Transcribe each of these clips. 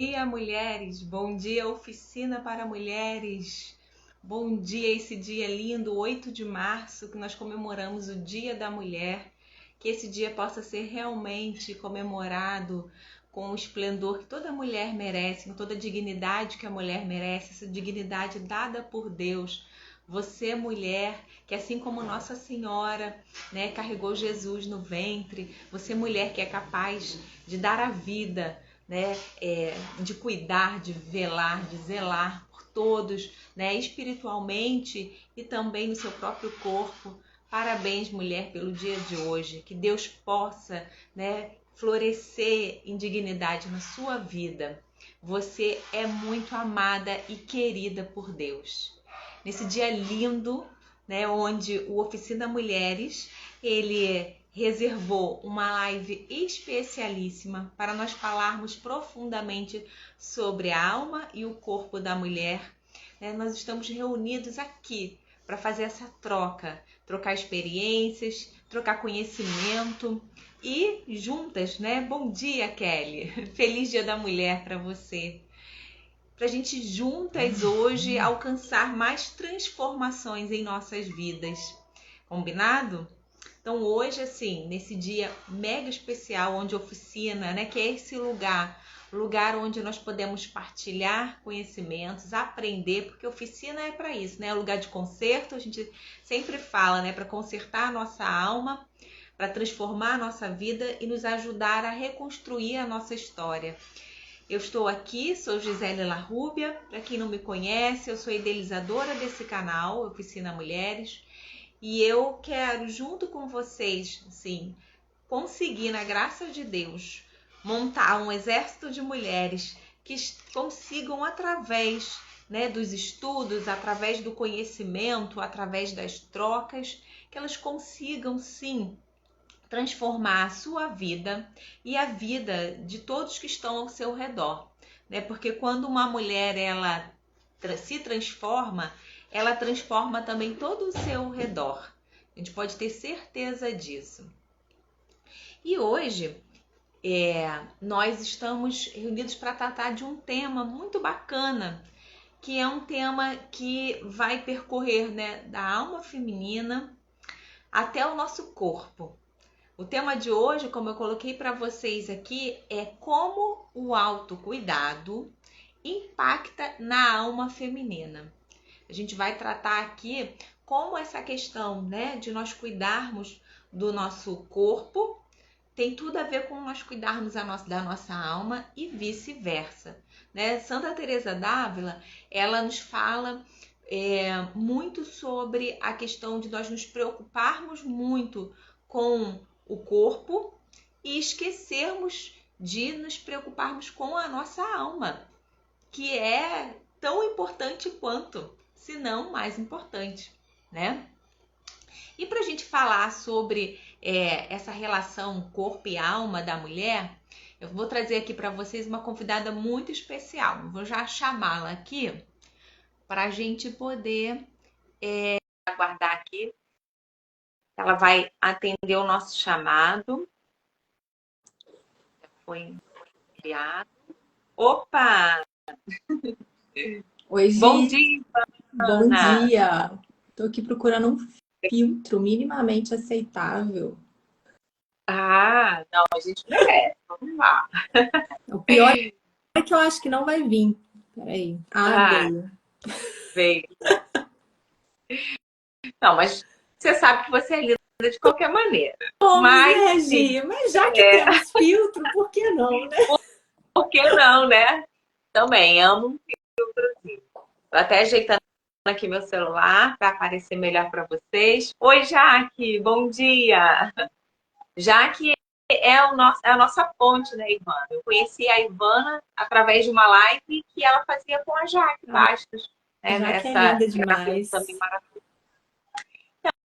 dia, mulheres! Bom dia, oficina para mulheres! Bom dia, esse dia lindo, 8 de março, que nós comemoramos o Dia da Mulher. Que esse dia possa ser realmente comemorado com o esplendor que toda mulher merece, com toda a dignidade que a mulher merece, essa dignidade dada por Deus. Você, mulher, que assim como Nossa Senhora, né, carregou Jesus no ventre, você, mulher, que é capaz de dar a vida, né, de cuidar, de velar, de zelar por todos, né, espiritualmente e também no seu próprio corpo. Parabéns, mulher, pelo dia de hoje. Que Deus possa, né, florescer em dignidade na sua vida. Você é muito amada e querida por Deus. Nesse dia lindo, né, onde o Oficina Mulheres, ele reservou uma live especialíssima para nós falarmos profundamente sobre a alma e o corpo da mulher. Nós estamos reunidos aqui para fazer essa trocar experiências, trocar conhecimento e juntas, né? Bom dia, Kelly! Feliz Dia da Mulher para você! Para a gente juntas hoje alcançar mais transformações em nossas vidas. Combinado? Então hoje, assim, nesse dia mega especial, onde a oficina, né, que é esse lugar onde nós podemos partilhar conhecimentos, aprender, porque oficina é para isso, né? É lugar de conserto, a gente sempre fala, né, para consertar a nossa alma, para transformar a nossa vida e nos ajudar a reconstruir a nossa história. Eu estou aqui, sou Gisele Larrubia, para quem não me conhece, eu sou idealizadora desse canal, Oficina Mulheres, e eu quero, junto com vocês, assim, conseguir, na graça de Deus, montar um exército de mulheres que consigam, através, né, dos estudos, através do conhecimento, através das trocas, que elas consigam, sim, transformar a sua vida e a vida de todos que estão ao seu redor, né? Porque quando uma mulher ela se transforma, ela transforma também todo o seu redor. A gente pode ter certeza disso. E hoje nós estamos reunidos para tratar de um tema muito bacana, que é um tema que vai percorrer, né, da alma feminina até o nosso corpo. O tema de hoje, como eu coloquei para vocês aqui, é como o autocuidado impacta na alma feminina. A gente vai tratar aqui como essa questão, né, de nós cuidarmos do nosso corpo tem tudo a ver com nós cuidarmos da nossa alma e vice-versa, né? Santa Teresa d'Ávila, ela nos fala muito sobre a questão de nós nos preocuparmos muito com o corpo e esquecermos de nos preocuparmos com a nossa alma, que é tão importante quanto, se não mais importante, né? E para a gente falar sobre essa relação corpo e alma da mulher, eu vou trazer aqui para vocês uma convidada muito especial. Vou já chamá-la aqui para a gente poder aguardar aqui. Ela vai atender o nosso chamado. Foi enviado. Opa! Oi, Bom Gi, dia, bom Ana! dia. Tô aqui procurando um filtro minimamente aceitável. Ah, não, a gente merece. Vamos lá. O pior é que eu acho que não vai vir. Peraí. Ah, Ah, veio. veio. Não, mas você sabe que você é linda de qualquer maneira. Somos, Mas, né, assim, Gi? Mas já que temos filtro, por que não, né? por que não, né? Também amo um filtrozinho. Tô até ajeitando aqui meu celular para aparecer melhor para vocês. Oi, Jaque, bom dia. Jaque é a nossa ponte, né, Ivana? Eu conheci a Ivana através de uma live que ela fazia com a Jaque Bastos, né? Já que é Essa linda terapeuta também demais. maravilhosa.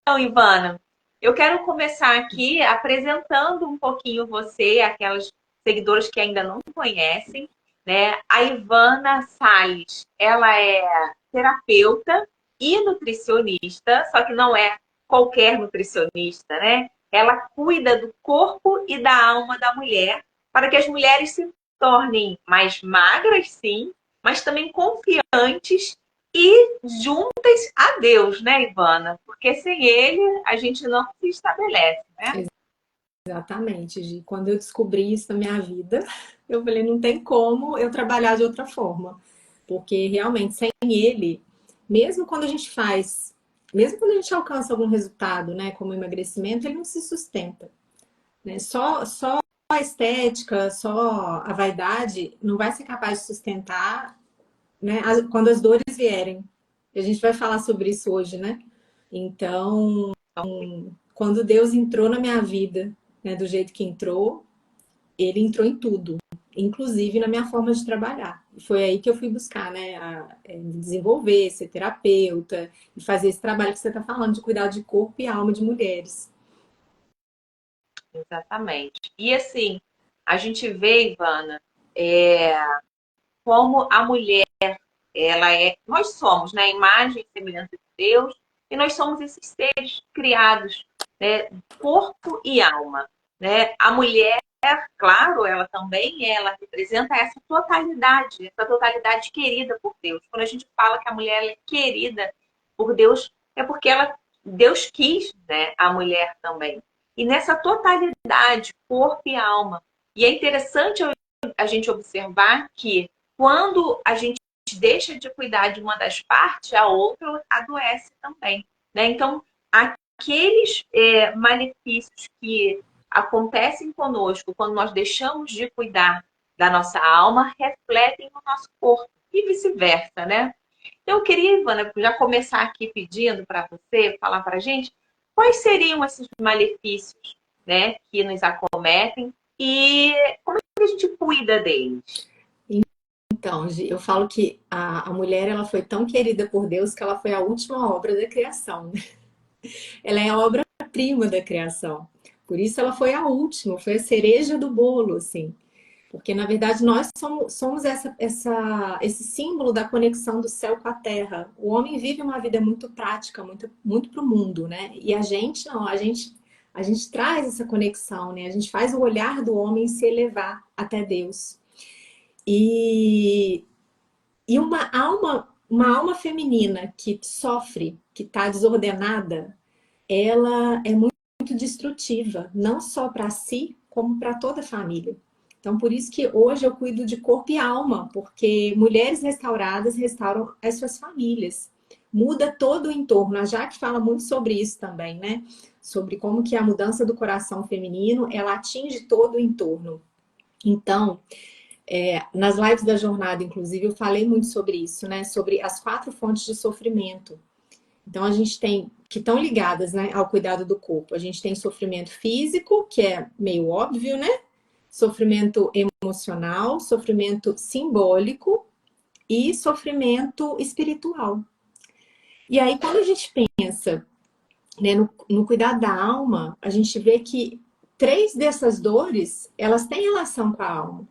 Então, Ivana, eu quero começar aqui apresentando um pouquinho você, aquelas seguidoras que ainda não conhecem, né? A Ivana Salles, ela é terapeuta e nutricionista, só que não é qualquer nutricionista, né? Ela cuida do corpo e da alma da mulher para que as mulheres se tornem mais magras, sim, mas também confiantes e juntas a Deus, né, Ivana? Porque sem Ele a gente não se estabelece, né? Exatamente, Gi. Quando eu descobri isso na minha vida, eu falei, não tem como eu trabalhar de outra forma. Porque realmente, sem ele, mesmo quando a gente faz, mesmo quando a gente alcança algum resultado, né, como emagrecimento, ele não se sustenta, né? Só a estética, só a vaidade não vai ser capaz de sustentar, né, quando as dores vierem. E a gente vai falar sobre isso hoje, né? Então, quando Deus entrou na minha vida, né, do jeito que entrou, ele entrou em tudo, inclusive na minha forma de trabalhar. E foi aí que eu fui buscar, né, me desenvolver, ser terapeuta e fazer esse trabalho que você está falando, de cuidar de corpo e alma de mulheres. Exatamente. E assim, a gente vê, Ivana, é, como a mulher, ela é. Nós somos, né, a imagem e semelhança de Deus, e nós somos esses seres criados, né, corpo e alma. Né? A mulher, claro, ela representa essa totalidade querida por Deus. Quando a gente fala que a mulher é querida por Deus, é porque Deus quis, né, a mulher também. E nessa totalidade, corpo e alma. E é interessante a gente observar que quando a gente deixa de cuidar de uma das partes, a outra adoece também. Né? Então, aqueles malefícios que acontecem conosco quando nós deixamos de cuidar da nossa alma refletem no nosso corpo e vice-versa, né? Então, eu queria, Ivana, já começar aqui pedindo para você falar para a gente quais seriam esses malefícios, né, que nos acometem e como é que a gente cuida deles. Então, eu falo que a mulher ela foi tão querida por Deus que ela foi a última obra da criação, né? Ela é a obra-prima da criação. Por isso ela foi a última, foi a cereja do bolo, assim. Porque, na verdade, nós somos esse símbolo da conexão do céu com a terra. O homem vive uma vida muito prática, muito para o mundo, né? E a gente não, a gente traz essa conexão, né? A gente faz o olhar do homem se elevar até Deus. E, e uma alma feminina que sofre, que está desordenada, ela é muito destrutiva, não só para si, como para toda a família. Então, por isso que hoje eu cuido de corpo e alma, porque mulheres restauradas restauram as suas famílias. Muda todo o entorno. A Jaque fala muito sobre isso também, né? Sobre como que a mudança do coração feminino, ela atinge todo o entorno. Então, nas lives da jornada, inclusive, eu falei muito sobre isso, né? Sobre as 4 fontes de sofrimento. Então, a gente tem, que estão ligadas, né, ao cuidado do corpo. A gente tem sofrimento físico, que é meio óbvio, né? Sofrimento emocional, sofrimento simbólico e sofrimento espiritual. E aí, quando a gente pensa, né, no cuidado da alma, a gente vê que 3 dessas dores, elas têm relação com a alma.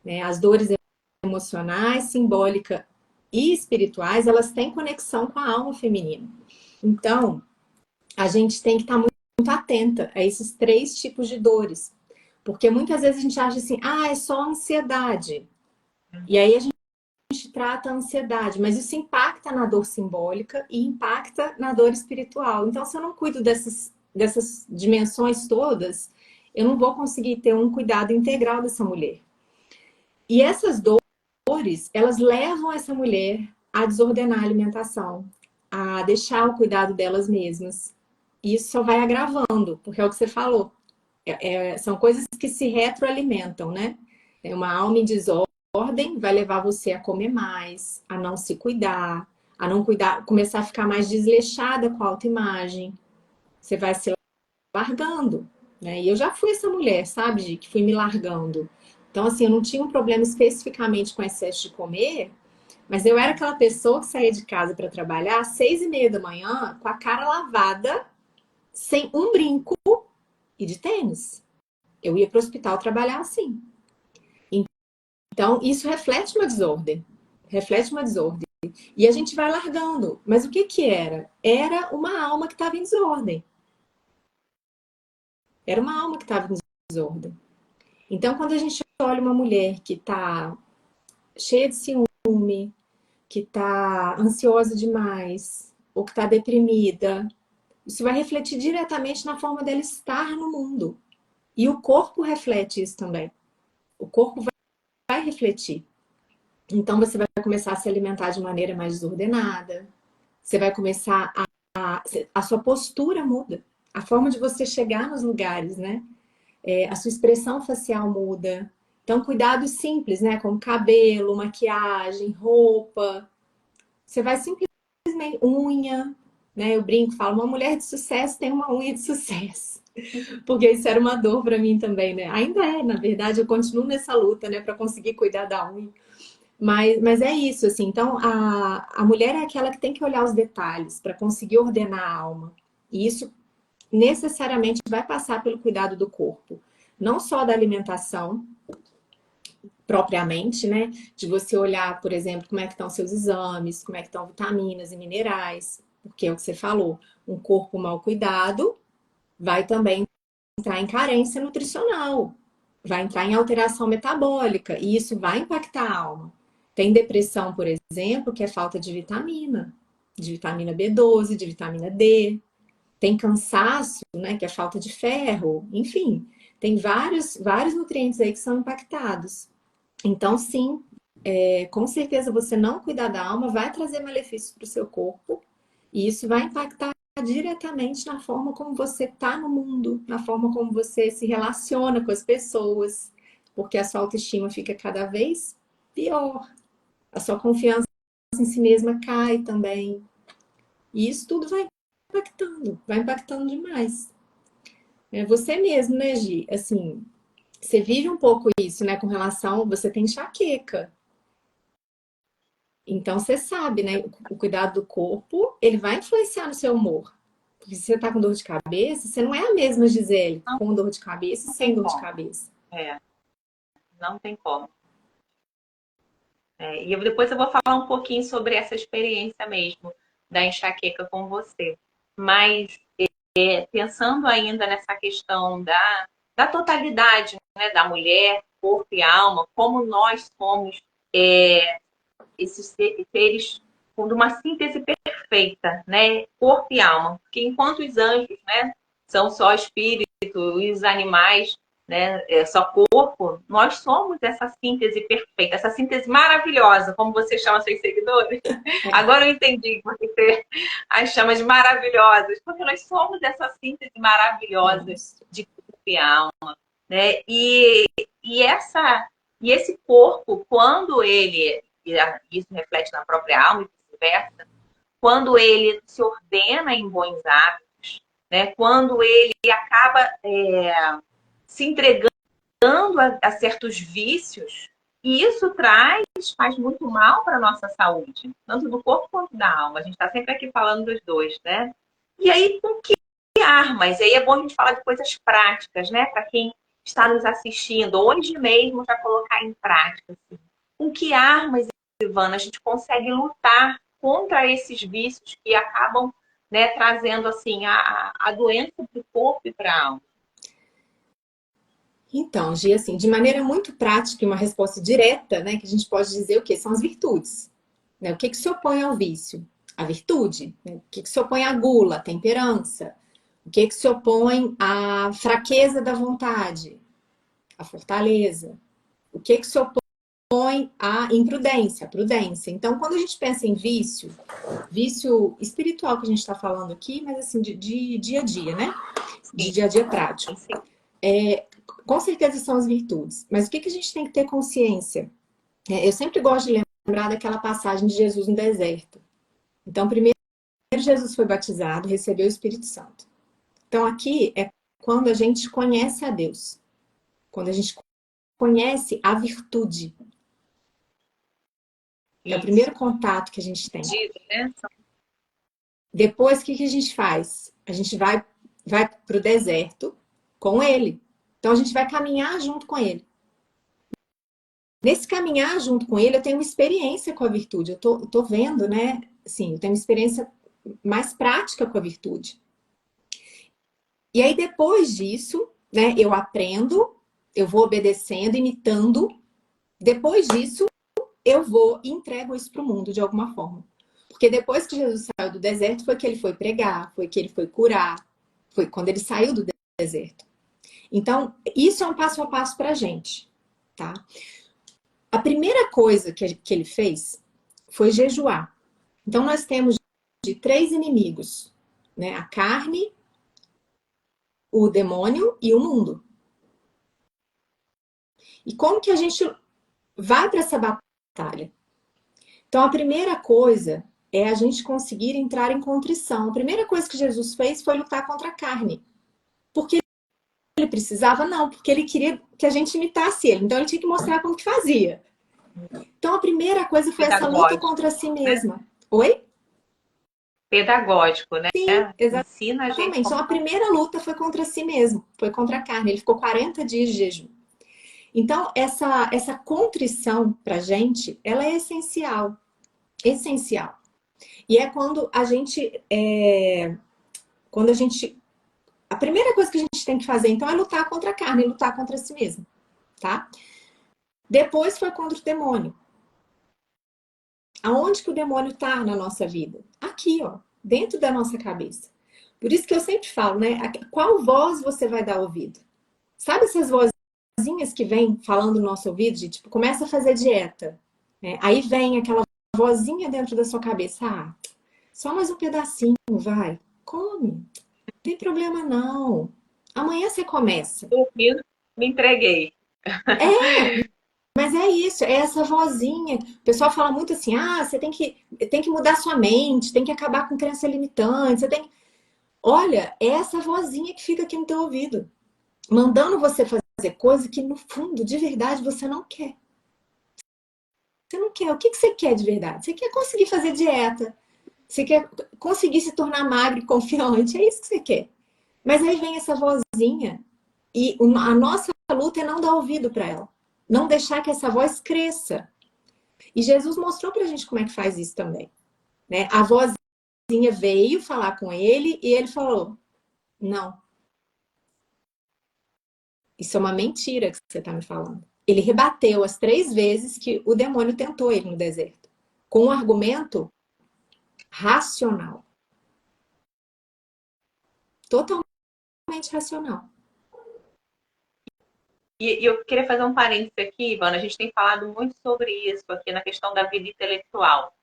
Né? As dores emocionais, simbólica e espirituais, elas têm conexão com a alma feminina. Então, a gente tem que estar muito atenta a esses 3 tipos de dores. Porque muitas vezes a gente acha assim, é só ansiedade. E aí a gente trata a ansiedade, mas isso impacta na dor simbólica e impacta na dor espiritual. Então, se eu não cuido dessas dimensões todas, eu não vou conseguir ter um cuidado integral dessa mulher. E essas dores, elas levam essa mulher a desordenar a alimentação, a deixar o cuidado delas mesmas. E isso só vai agravando, porque é o que você falou. São coisas que se retroalimentam, né? Uma alma em desordem vai levar você a comer mais, a não se cuidar, a não cuidar, começar a ficar mais desleixada com a autoimagem. Você vai se largando, né? E eu já fui essa mulher, sabe, Gi, que fui me largando. Então, assim, eu não tinha um problema especificamente com excesso de comer, mas eu era aquela pessoa que saía de casa para trabalhar às 6:30 da manhã, com a cara lavada, sem um brinco e de tênis. Eu ia para o hospital trabalhar assim. Então, isso reflete uma desordem. Reflete uma desordem. E a gente vai largando. Mas o que que era? Era uma alma que estava em desordem. Era uma alma que estava em desordem. Então, quando a gente olha uma mulher que está cheia de ciúme, que está ansiosa demais, ou que está deprimida, isso vai refletir diretamente na forma dela estar no mundo. E o corpo reflete isso também. O corpo vai refletir. Então você vai começar a se alimentar de maneira mais desordenada, você vai começar a sua postura muda, a forma de você chegar nos lugares, né? A sua expressão facial muda. Então, cuidados simples, né? Como cabelo, maquiagem, roupa. Você vai simplesmente unha, né? Eu brinco, falo, uma mulher de sucesso tem uma unha de sucesso. Porque isso era uma dor para mim também, né? Ainda é, na verdade, eu continuo nessa luta, né? Para conseguir cuidar da unha. Mas é isso, assim. Então, a mulher é aquela que tem que olhar os detalhes para conseguir ordenar a alma. E isso necessariamente vai passar pelo cuidado do corpo. Não só da alimentação, propriamente, né? De você olhar, por exemplo, como é que estão seus exames, como é que estão vitaminas e minerais, porque é o que você falou, um corpo mal cuidado vai também entrar em carência nutricional, vai entrar em alteração metabólica, e isso vai impactar a alma. Tem depressão, por exemplo, que é falta de vitamina B12, de vitamina D. Tem cansaço, né, que é falta de ferro. Enfim, tem vários nutrientes aí que são impactados. Então, sim, com certeza você não cuidar da alma vai trazer malefícios para o seu corpo e isso vai impactar diretamente na forma como você está no mundo, na forma como você se relaciona com as pessoas, porque a sua autoestima fica cada vez pior, a sua confiança em si mesma cai também. E isso tudo vai impactando demais. É você mesmo, né, Gi? Assim, você vive um pouco isso, né, com relação, você tem enxaqueca. Então você sabe, né? O cuidado do corpo, ele vai influenciar no seu humor. Porque se você tá com dor de cabeça, você não é a mesma Gisele Não, com dor de cabeça e não sem tem dor de como. cabeça. É, não tem como. Depois eu vou falar um pouquinho sobre essa experiência mesmo da enxaqueca com você. Mas pensando ainda nessa questão da totalidade, né, da mulher, corpo e alma, como nós somos esses seres com uma síntese perfeita, né, corpo e alma. Porque enquanto os anjos, né, são só espírito, e os animais, né, é só corpo, nós somos essa síntese perfeita, essa síntese maravilhosa, como você chama seus seguidores. É, Agora eu entendi que você as chama de maravilhosas, porque nós somos essa síntese maravilhosa somos. de corpo e alma, né? E esse corpo, quando ele, isso reflete na própria alma e vice-versa, quando ele se ordena em bons hábitos, né? Quando ele acaba se entregando a certos vícios, e isso faz muito mal para a nossa saúde, tanto do corpo quanto da alma. A gente está sempre aqui falando dos dois, né? E aí, com que armas? E aí é bom a gente falar de coisas práticas, né? Para quem está nos assistindo, hoje mesmo já colocar em prática. Assim. Com que armas, Ivana, a gente consegue lutar contra esses vícios que acabam, né, trazendo assim a doença para o corpo e para a alma? Então, Gi, assim, de maneira muito prática e uma resposta direta, né, que a gente pode dizer o que são as virtudes. Né? O que se opõe ao vício? A virtude. Né? O que se opõe à gula? A temperança. O que se opõe à fraqueza da vontade? A fortaleza. O que se opõe à imprudência? A prudência. Então, quando a gente pensa em vício, vício espiritual que a gente está falando aqui, mas assim, de dia a dia, né? De Sim, dia a dia prático. sim. Com certeza são as virtudes. Mas o que a gente tem que ter consciência? Eu sempre gosto de lembrar daquela passagem de Jesus no deserto. Então, primeiro Jesus foi batizado, recebeu o Espírito Santo. Então, aqui é quando a gente conhece a Deus. Quando a gente conhece a virtude. É o Isso. primeiro contato que a gente tem. Né? Depois, o que a gente faz? A gente vai para o deserto com ele. Então, a gente vai caminhar junto com ele. Nesse caminhar junto com ele, eu tenho uma experiência com a virtude. Eu tô vendo, né? Assim, eu tenho uma experiência mais prática com a virtude. E aí, depois disso, né, eu aprendo, eu vou obedecendo, imitando. Depois disso, eu vou e entrego isso para o mundo de alguma forma. Porque depois que Jesus saiu do deserto, foi que ele foi pregar, foi que ele foi curar, foi quando ele saiu do deserto. Então, isso é um passo a passo para a gente, tá? A primeira coisa que ele fez foi jejuar. Então, nós temos de 3 inimigos, né? A carne, o demônio e o mundo. E como que a gente vai para essa batalha? Então, a primeira coisa é a gente conseguir entrar em contrição. A primeira coisa que Jesus fez foi lutar contra a carne. Porque ele precisava? Não, porque ele queria que a gente imitasse ele. Então, ele tinha que mostrar como que fazia. Então, a primeira coisa foi essa luta contra si mesma. Oi? Pedagógico, né? Sim, Ensina a gente. exatamente. Então, a primeira luta foi contra si mesmo. Foi contra a carne. Ele ficou 40 dias de jejum. Então, essa contrição pra gente, ela é essencial. Essencial. E é quando a gente... A primeira coisa que a gente tem que fazer, então, é lutar contra a carne, lutar contra si mesmo, tá? Depois foi contra o demônio. Aonde que o demônio tá na nossa vida? Aqui, ó, dentro da nossa cabeça. Por isso que eu sempre falo, né? Qual voz você vai dar ouvido? Sabe essas vozinhas que vêm falando no nosso ouvido, de tipo, começa a fazer dieta, né? Aí vem aquela vozinha dentro da sua cabeça, ah, só mais um pedacinho, vai, come, não tem problema não. Amanhã você começa. Dormindo, me entreguei. Mas é isso, é essa vozinha. O pessoal fala muito assim, ah, você tem que mudar sua mente, tem que acabar com crença limitante, você tem... Olha, é essa vozinha que fica aqui no teu ouvido, mandando você fazer coisa que no fundo, de verdade, você não quer. Você não quer. O que você quer de verdade? Você quer conseguir fazer dieta. Você quer conseguir se tornar magro e confiante. É isso que você quer. Mas aí vem essa vozinha e a nossa luta é não dar ouvido para ela. Não deixar que essa voz cresça. E Jesus mostrou pra gente como é que faz isso também, né? A vozinha veio falar com ele e ele falou: não. Isso é uma mentira que você está me falando. Ele rebateu as 3 vezes que o demônio tentou ele no deserto, com um argumento racional. Totalmente racional. E eu queria fazer um parênteses aqui, Ivana. A gente tem falado muito sobre isso aqui na questão da vida intelectual.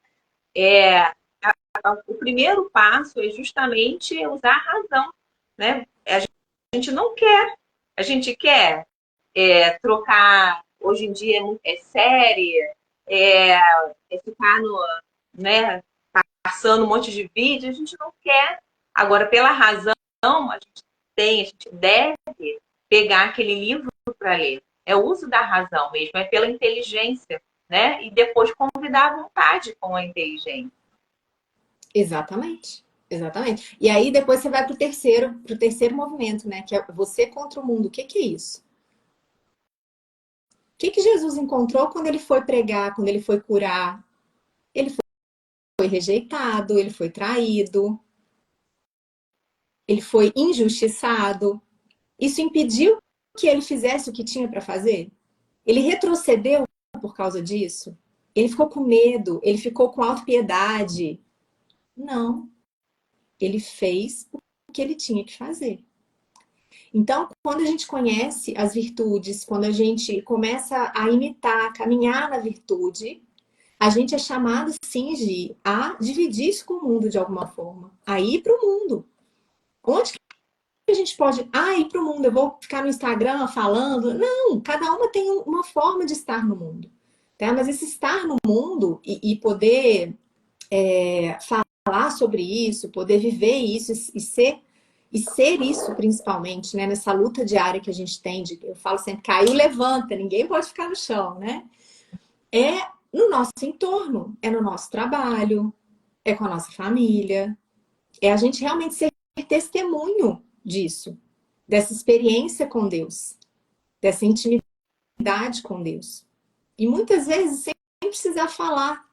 O primeiro passo é justamente usar a razão, né? A gente não quer, a gente quer trocar. Hoje em dia é série, ficar né, passando um monte de vídeo. A gente não quer. Agora, pela razão, a gente deve pegar aquele livro para ler. É o uso da razão mesmo, é pela inteligência, né? E depois convidar à vontade com a inteligência. Exatamente. Exatamente. E aí depois você vai pro terceiro movimento, né? Que é você contra o mundo. O que é isso? O que Jesus encontrou quando ele foi pregar, quando ele foi curar? Ele foi rejeitado, ele foi traído, ele foi injustiçado. Isso impediu que ele fizesse o que tinha para fazer? Ele retrocedeu por causa disso? Ele ficou com medo? Ele ficou com autopiedade? Não. Ele fez o que ele tinha que fazer. Então, quando a gente conhece as virtudes, quando a gente começa a imitar, a caminhar na virtude, a gente é chamado, sim, a dividir isso com o mundo de alguma forma. A ir para o mundo. Onde que a gente pode ir para o mundo? Eu vou ficar no Instagram falando? Não, cada uma tem uma forma de estar no mundo. Tá? Mas esse estar no mundo e poder falar sobre isso, poder viver isso e ser isso principalmente, né? Nessa luta diária que a gente tem, eu falo sempre, caiu, levanta, ninguém pode ficar no chão, né? É no nosso entorno, é no nosso trabalho, é com a nossa família, é a gente realmente ser testemunho disso, dessa experiência com Deus, dessa intimidade com Deus. E muitas vezes sem precisar falar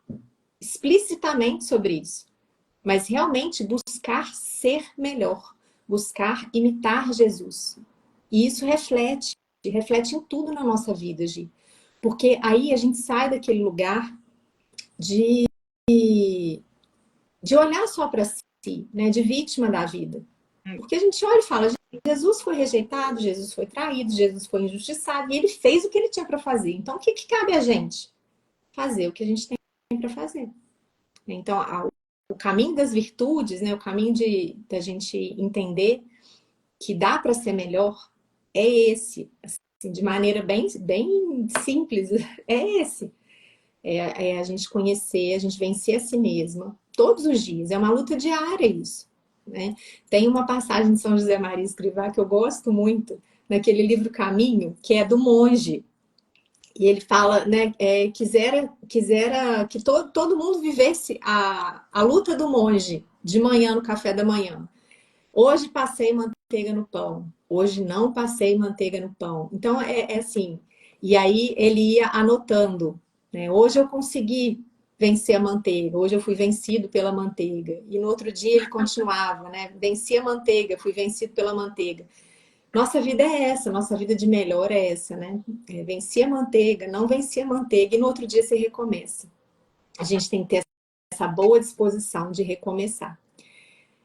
explicitamente sobre isso, mas realmente buscar ser melhor, buscar imitar Jesus. E isso reflete reflete em tudo na nossa vida, Gi. Porque aí a gente sai daquele lugar de, de olhar só para si, né? De vítima da vida. Porque a gente olha e fala, Jesus foi rejeitado, Jesus foi traído, Jesus foi injustiçado, e ele fez o que ele tinha para fazer. Então, o que, que cabe a gente? Fazer o que a gente tem para fazer. Então, o caminho das virtudes, né? O caminho da gente entender que dá para ser melhor é esse. Assim, de maneira bem, bem simples, é esse. É a gente conhecer, a gente vencer a si mesma todos os dias. É uma luta diária isso. Né? Tem uma passagem de São José Maria Escrivá que eu gosto muito, naquele livro Caminho, que é do monge. E ele fala, né, quisera que todo mundo vivesse a luta do monge de manhã no café da manhã. Hoje passei manteiga no pão, hoje não passei manteiga no pão. Então é assim. E aí ele ia anotando, né? Hoje eu consegui vencer a manteiga, hoje eu fui vencido pela manteiga. E no outro dia ele continuava, né? Venci a manteiga, fui vencido pela manteiga. Nossa vida é essa, nossa vida de melhor é essa, né? Venci a manteiga, não venci a manteiga, e no outro dia você recomeça. A gente tem que ter essa boa disposição de recomeçar.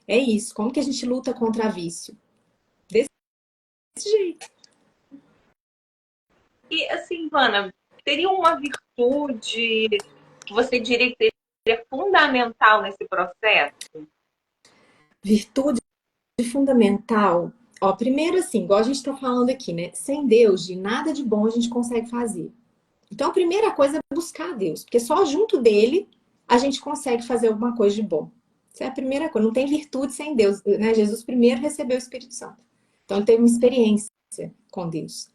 É isso. Como que a gente luta contra vício? Desse jeito. E assim, Ivana, teria uma virtude que você diria que seria fundamental nesse processo? Virtude fundamental. Ó, primeiro assim, igual a gente está falando aqui, né? Sem Deus, de nada de bom a gente consegue fazer. Então a primeira coisa é buscar Deus, porque só junto dele a gente consegue fazer alguma coisa de bom. Essa é a primeira coisa. Não tem virtude sem Deus, né? Jesus primeiro recebeu o Espírito Santo. Então ele teve uma experiência com Deus.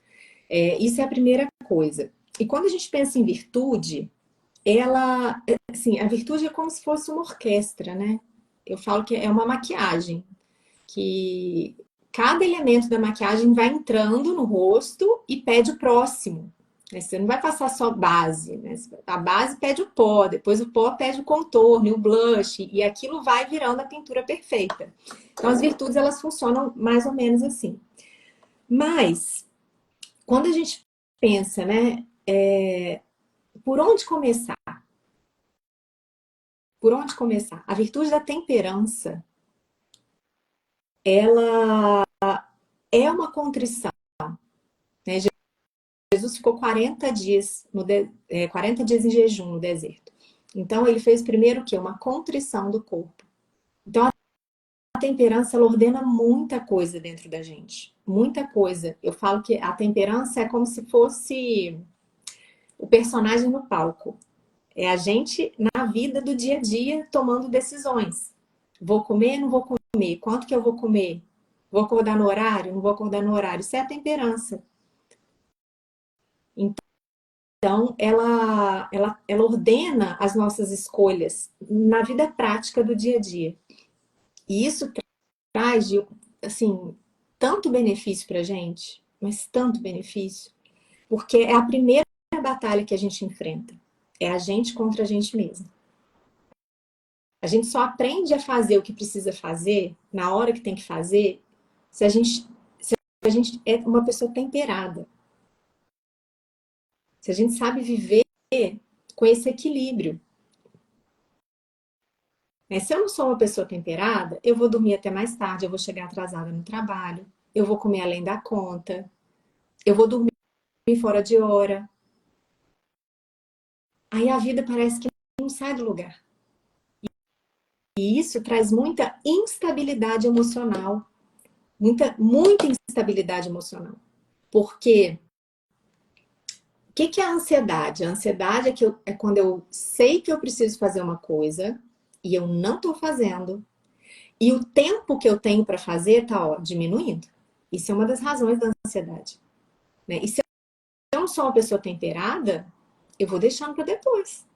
Isso é a primeira coisa. E quando a gente pensa em virtude, ela, assim, a virtude é como se fosse uma orquestra, né? Eu falo que é uma maquiagem, que cada elemento da maquiagem vai entrando no rosto e pede o próximo. Né? Você não vai passar só base, né? A base pede o pó, depois o pó pede o contorno e o blush, e aquilo vai virando a pintura perfeita. Então, as virtudes, elas funcionam mais ou menos assim. Mas, quando a gente pensa, né, por onde começar? Por onde começar? A virtude da temperança, ela é uma contrição. Né? Jesus ficou 40 dias, 40 dias em jejum no deserto. Então, ele fez primeiro o quê? Uma contrição do corpo. Então, a temperança, ela ordena muita coisa dentro da gente. Muita coisa. Eu falo que a temperança é como se fosse o personagem no palco. É a gente na vida do dia a dia tomando decisões. Vou comer, não vou comer? Quanto que eu vou comer? Vou acordar no horário? Não vou acordar no horário? Isso é a temperança. Então, ela ordena as nossas escolhas na vida prática do dia a dia. E isso traz, assim, tanto benefício para a gente, mas tanto benefício, porque é a primeira batalha que a gente enfrenta. É a gente contra a gente mesmo. A gente só aprende a fazer o que precisa fazer, na hora que tem que fazer, se a gente é uma pessoa temperada. Se a gente sabe viver com esse equilíbrio. Se eu não sou uma pessoa temperada, eu vou dormir até mais tarde, eu vou chegar atrasada no trabalho, eu vou comer além da conta, eu vou dormir fora de hora. Aí a vida parece que não sai do lugar. E isso traz muita instabilidade emocional, muita instabilidade emocional. Porque o que é a ansiedade? A ansiedade é quando eu sei que eu preciso fazer uma coisa e eu não estou fazendo. E o tempo que eu tenho para fazer está diminuindo. Isso é uma das razões da ansiedade. Né? E se eu não sou uma pessoa temperada, eu vou deixando para depois.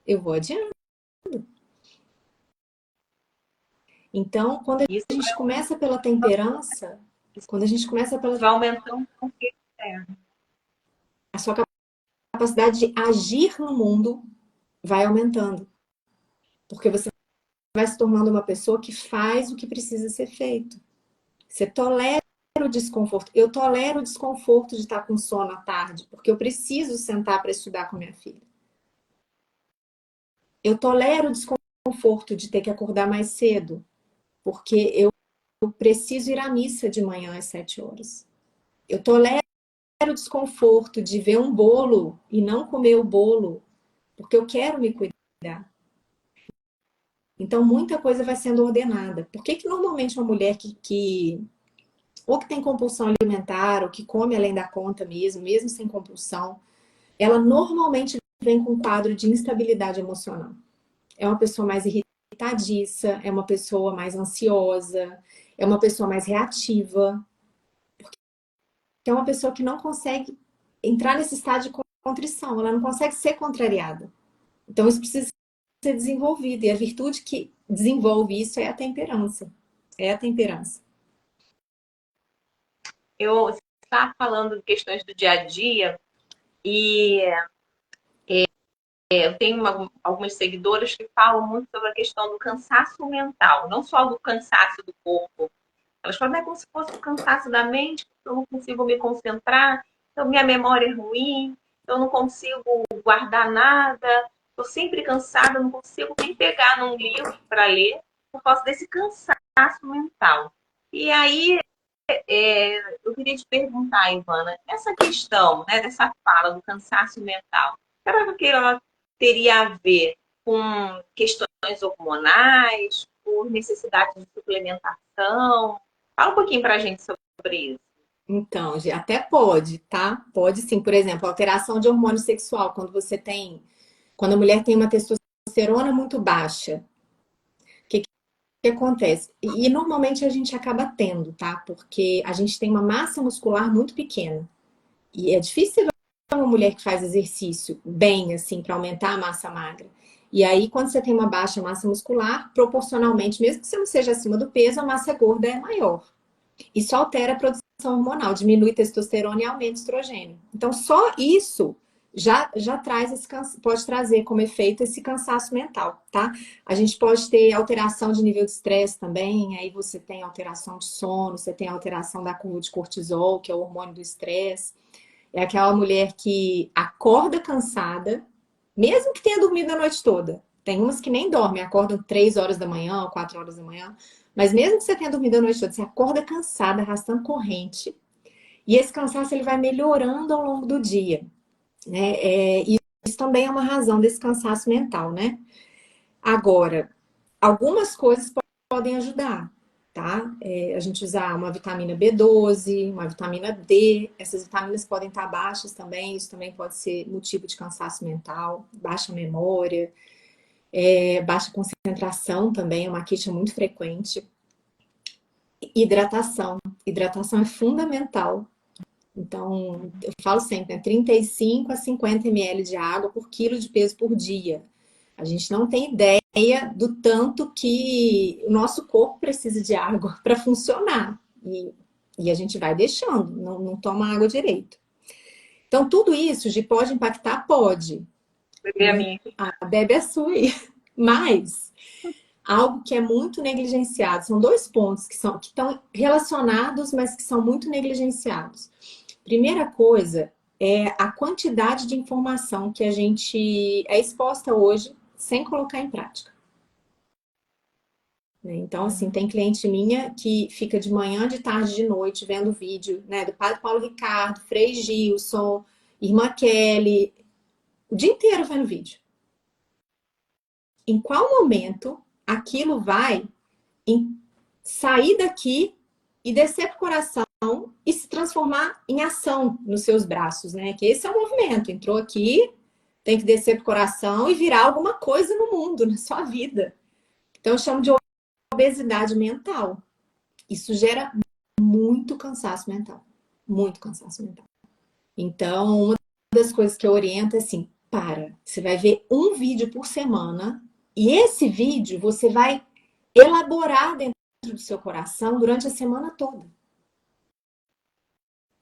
Eu vou adiando. Então, quando a Isso gente começa pela temperança, quando a gente começa pela... vai aumentando. A sua capacidade de agir no mundo vai aumentando. Porque você vai se tornando uma pessoa que faz o que precisa ser feito. Você tolera tolero o desconforto. Eu tolero o desconforto de estar com sono à tarde, porque eu preciso sentar para estudar com minha filha. Eu tolero o desconforto de ter que acordar mais cedo, porque eu preciso ir à missa de manhã às 7 horas. Eu tolero o desconforto de ver um bolo e não comer o bolo, porque eu quero me cuidar. Então, muita coisa vai sendo ordenada. Por que que normalmente uma mulher ou que tem compulsão alimentar, ou que come além da conta mesmo sem compulsão, ela normalmente vem com um quadro de instabilidade emocional? É uma pessoa mais irritadiça, é uma pessoa mais ansiosa, é uma pessoa mais reativa, é uma pessoa que não consegue entrar nesse estado de contrição, ela não consegue ser contrariada. Então, isso precisa ser desenvolvido, e a virtude que desenvolve isso é a temperança. É a temperança. Eu estava falando de questões do dia a dia e eu tenho algumas seguidoras que falam muito sobre a questão do cansaço mental, não só do cansaço do corpo. Elas falam, é como se fosse o cansaço da mente, eu não consigo me concentrar, então minha memória é ruim, eu não consigo guardar nada, estou sempre cansada, não consigo nem pegar num livro para ler por causa desse cansaço mental. E aí, eu queria te perguntar, Ivana, essa questão, né, dessa fala do cansaço mental, será que ela teria a ver com questões hormonais, por necessidade de suplementação? Fala um pouquinho para a gente sobre isso. Então, até pode, tá? Pode sim. Por exemplo, alteração de hormônio sexual, quando a mulher tem uma testosterona muito baixa, o que acontece? E normalmente a gente acaba tendo, tá? Porque a gente tem uma massa muscular muito pequena. E é difícil ver uma mulher que faz exercício bem, assim, para aumentar a massa magra. E aí, quando você tem uma baixa massa muscular, proporcionalmente, mesmo que você não seja acima do peso, a massa gorda é maior. Isso altera a produção hormonal, diminui testosterona e aumenta o estrogênio. Então, só isso já traz pode trazer como efeito esse cansaço mental, tá? A gente pode ter alteração de nível de estresse também, aí você tem alteração de sono, você tem alteração da curva de cortisol, que é o hormônio do estresse. É aquela mulher que acorda cansada, mesmo que tenha dormido a noite toda. Tem umas que nem dormem, acordam 3 horas da manhã ou 4 horas da manhã. Mas mesmo que você tenha dormido a noite toda, você acorda cansada, arrastando corrente. E esse cansaço ele vai melhorando ao longo do dia, né? E isso também é uma razão desse cansaço mental, né? Agora, algumas coisas podem ajudar, tá? A gente usar uma vitamina B12, uma vitamina D, essas vitaminas podem estar baixas também, isso também pode ser motivo de cansaço mental, baixa memória, baixa concentração também, é uma queixa muito frequente. Hidratação. Hidratação é fundamental. Então, eu falo sempre, 35 a 50 ml de água por quilo de peso por dia. A gente não tem ideia do tanto que o nosso corpo precisa de água para funcionar. E a gente vai deixando, não toma água direito. Então, tudo isso pode impactar? Pode. Beber a minha. Bebe a sua aí. Mas algo que é muito negligenciado, são dois pontos que estão relacionados, mas que são muito negligenciados. Primeira coisa é a quantidade de informação que a gente é exposta hoje sem colocar em prática. Então, assim, tem cliente minha que fica de manhã, de tarde, de noite vendo vídeo, né, do Padre Paulo Ricardo, Frei Gilson, Irmã Kelly, o dia inteiro vendo vídeo. Em qual momento aquilo vai sair daqui e descer para o coração e se transformar em ação nos seus braços, né? Que esse é o movimento. Entrou aqui, tem que descer para o coração e virar alguma coisa no mundo, na sua vida. Então, eu chamo de obesidade mental. Isso gera muito cansaço mental. Muito cansaço mental. Então, uma das coisas que eu oriento é assim, você vai ver um vídeo por semana e esse vídeo você vai elaborar dentro do seu coração durante a semana toda.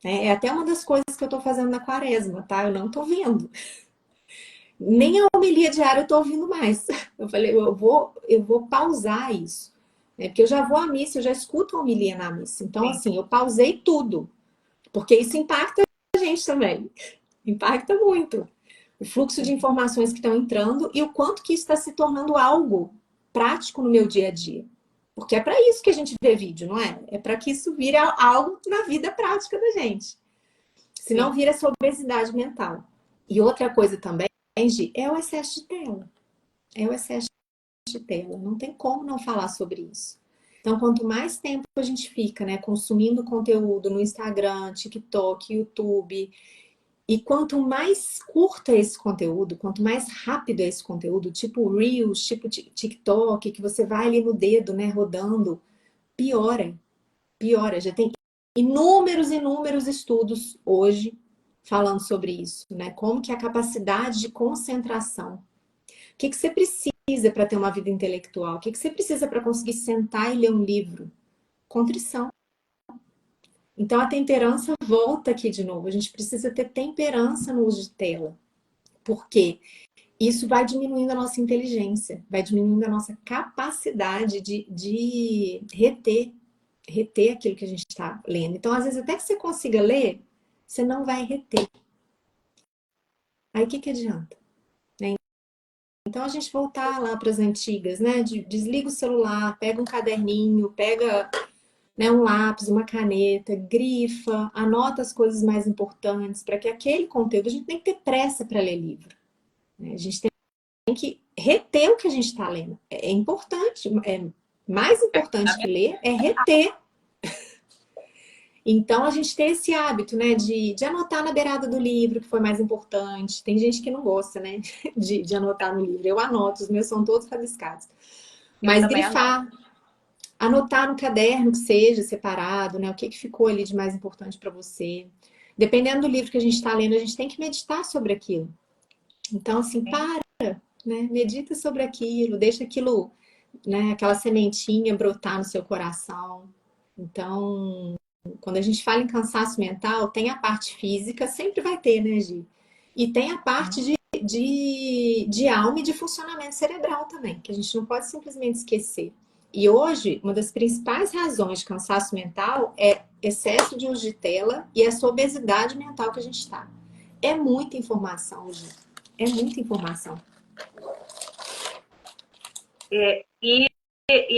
É até uma das coisas que eu estou fazendo na quaresma, tá? Eu não estou vendo. Nem a homilia diária eu estou ouvindo mais. Eu falei, eu vou pausar isso. né? Porque eu já vou à missa, eu já escuto a homilia na missa. Então, Sim, assim, eu pausei tudo, porque isso impacta a gente também. Impacta muito. O fluxo de sim, informações que estão entrando e o quanto que isso está se tornando algo prático no meu dia a dia. Porque é para isso que a gente vê vídeo, não é? É para que isso vire algo na vida prática da gente. Senão sim. vira essa obesidade mental. E outra coisa também, Gi, é o excesso de tela. É o excesso de tela. Não tem como não falar sobre isso. Então, quanto mais tempo a gente fica, né, consumindo conteúdo no Instagram, TikTok, YouTube, e quanto mais curto é esse conteúdo, quanto mais rápido é esse conteúdo, tipo Reels, tipo TikTok, que você vai ali no dedo, né, rodando, piora, piora. Já tem inúmeros estudos hoje falando sobre isso, né? Como que é a capacidade de concentração. O que que você precisa para ter uma vida intelectual? O que que você precisa para conseguir sentar e ler um livro? Contrição. Então a temperança volta aqui de novo. A gente precisa ter temperança no uso de tela. Porque isso vai diminuindo a nossa inteligência, vai diminuindo a nossa capacidade de reter aquilo que a gente está lendo. Então, às vezes, até que você consiga ler, você não vai reter. Aí, o que adianta? Né? Então, a gente voltar lá para as antigas, né? Desliga o celular, pega um caderninho, pega, né, um lápis, uma caneta, grifa, anota as coisas mais importantes, para que aquele conteúdo, a gente tem que ter pressa para ler livro. Né? A gente tem que reter o que a gente está lendo. É importante, é mais importante que ler é reter. Então, a gente tem esse hábito, né, de anotar na beirada do livro o que foi mais importante. Tem gente que não gosta, né, de anotar no livro. Eu anoto, os meus são todos rabiscados. Eu Mas também anoto. grifar, anotar no caderno que seja separado, né, o que ficou ali de mais importante para você. Dependendo do livro que a gente está lendo, a gente tem que meditar sobre aquilo. Então, assim, Sim. né, medita sobre aquilo, deixa aquilo, né, aquela sementinha brotar no seu coração. Então, quando a gente fala em cansaço mental, tem a parte física, sempre vai ter, né, Gi? E tem a parte de alma e de funcionamento cerebral também, que a gente não pode simplesmente esquecer. E hoje, uma das principais razões de cansaço mental é excesso de uso de tela e essa obesidade mental que a gente está. É muita informação, Gi. É muita informação. E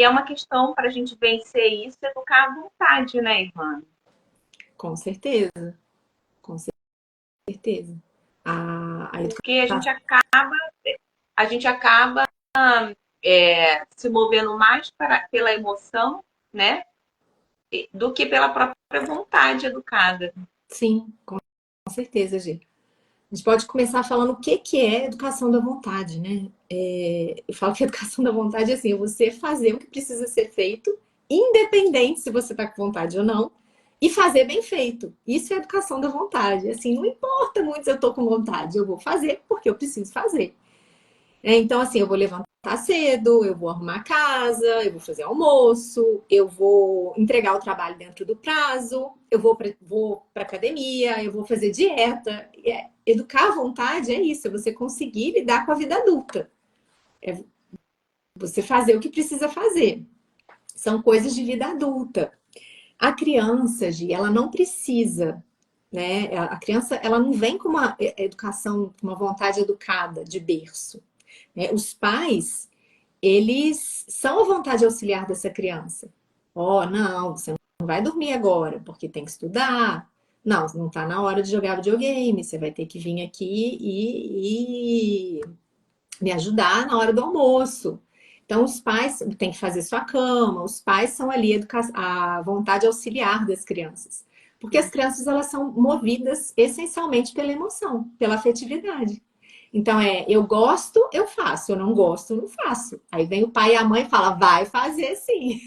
é uma questão para a gente vencer isso, educar a vontade, né, Ivan? Com certeza, com certeza. A Porque educação. a gente acaba se movendo mais pela emoção, né, do que pela própria vontade educada. Sim, com certeza, Gi. A gente pode começar falando o que é educação da vontade, né? Eu falo que a educação da vontade é assim, você fazer o que precisa ser feito, independente se você está com vontade ou não, e fazer bem feito. Isso é educação da vontade. Assim, não importa muito se eu estou com vontade, eu vou fazer porque eu preciso fazer. Então, assim, eu vou levantar cedo, eu vou arrumar a casa, eu vou fazer almoço, eu vou entregar o trabalho dentro do prazo, eu vou para academia, eu vou fazer dieta. Educar à vontade é isso, é você conseguir lidar com a vida adulta. É você fazer o que precisa fazer. São coisas de vida adulta. A criança, Gi, ela não precisa, né? A criança, ela não vem com uma educação, com uma vontade educada de berço. Né? Os pais, eles são a vontade auxiliar dessa criança. Ó, não, você não vai dormir agora, porque tem que estudar. Não tá na hora de jogar videogame, você vai ter que vir aqui e me ajudar na hora do almoço. Então, os pais têm que fazer sua cama, os pais são ali a vontade auxiliar das crianças. Porque as crianças, elas são movidas essencialmente pela emoção, pela afetividade. Então, eu gosto, eu faço, eu não gosto, eu não faço. Aí vem o pai e a mãe e fala, vai fazer sim.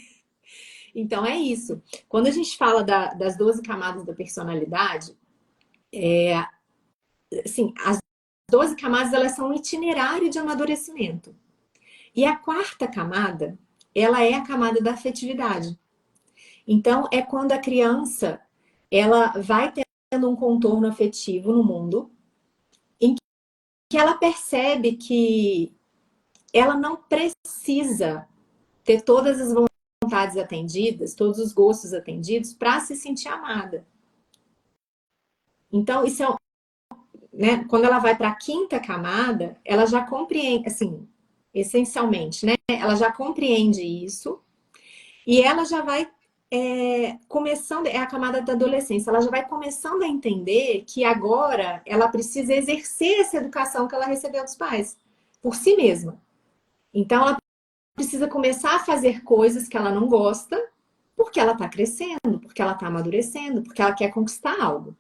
Então, é isso. Quando a gente fala das 12 camadas da personalidade, assim, as 12 camadas, elas são um itinerário de amadurecimento. E a quarta camada, ela é a camada da afetividade. Então, é quando a criança, ela vai tendo um contorno afetivo no mundo, em que ela percebe que ela não precisa ter todas as vontades atendidas, todos os gostos atendidos para se sentir amada. Então, isso é, né, quando ela vai para a quinta camada, ela já compreende, assim, essencialmente, né? Ela já compreende isso e ela já vai começando, é a camada da adolescência, ela já vai começando a entender que agora ela precisa exercer essa educação que ela recebeu dos pais, por si mesma. Então, ela precisa começar a fazer coisas que ela não gosta, porque ela está crescendo, porque ela está amadurecendo, porque ela quer conquistar algo.